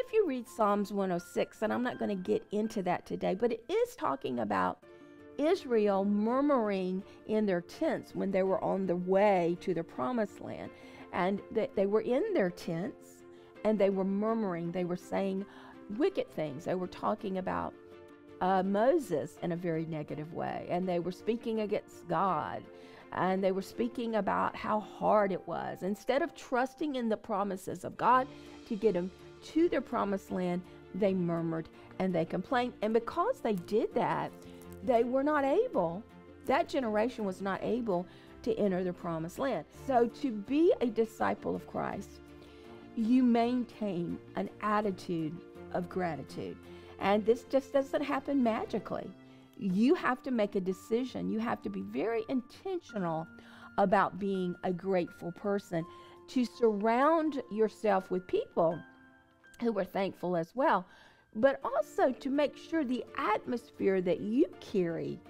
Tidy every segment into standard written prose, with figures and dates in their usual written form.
if you read Psalms 106, and I'm not going to get into that today, but it is talking about Israel murmuring in their tents when they were on the way to the promised land. And they were in their tents and they were murmuring. They were saying wicked things. They were talking about Moses in a very negative way. And they were speaking against God. And they were speaking about how hard it was. Instead of trusting in the promises of God to get them to their promised land, they murmured and they complained. And because they did that, they were not able, that generation was not able to enter the promised land. So to be a disciple of Christ, you maintain an attitude of gratitude. And this just doesn't happen magically. You have to make a decision. You have to be very intentional about being a grateful person, to surround yourself with people who are thankful as well, but also to make sure the atmosphere that you carry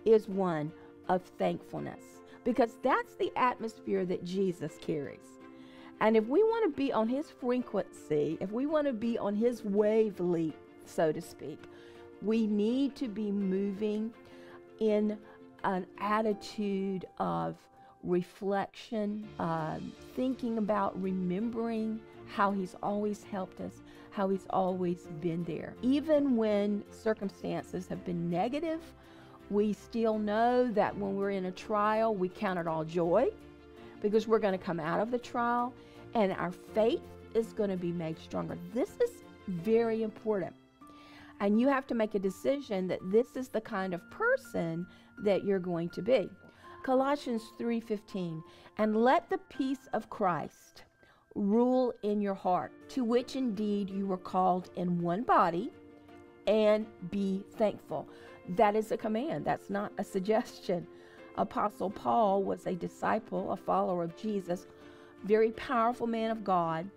is one of thankfulness, because that's the atmosphere that Jesus carries. And if we want to be on his frequency, if we want to be on his wavelength, so to speak, we need to be moving in an attitude of reflection, thinking about, remembering how he's always helped us, how he's always been there. Even when circumstances have been negative, we still know that when we're in a trial, we count it all joy, because we're going to come out of the trial and our faith is going to be made stronger. This is very important. And you have to make a decision that this is the kind of person that you're going to be. Colossians 3:15, and let the peace of Christ rule in your heart, to which indeed you were called in one body, and be thankful. That is a command. That's not a suggestion. Apostle Paul was a disciple, a follower of Jesus, very powerful man of God,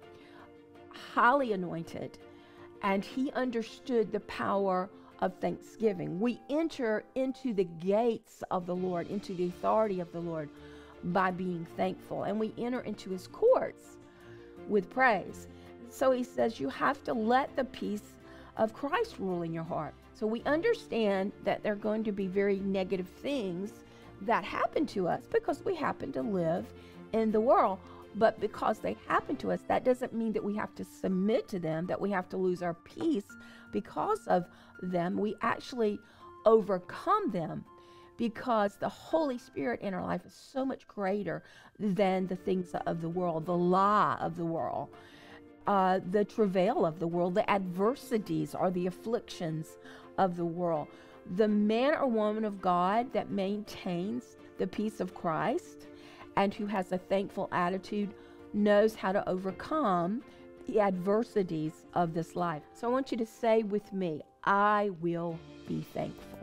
highly anointed, and he understood the power of thanksgiving. We enter into the gates of the Lord, into the authority of the Lord, by being thankful, and we enter into his courts with praise. So he says you have to let the peace of Christ rule in your heart. So we understand that there are going to be very negative things that happen to us because we happen to live in the world. But because they happen to us, that doesn't mean that we have to submit to them, that we have to lose our peace because of them. We actually overcome them because the Holy Spirit in our life is so much greater than the things of the world, the lie of the world, the travail of the world, the adversities or the afflictions of the world. The man or woman of God that maintains the peace of Christ and who has a thankful attitude knows how to overcome the adversities of this life. So I want you to say with me, I will be thankful.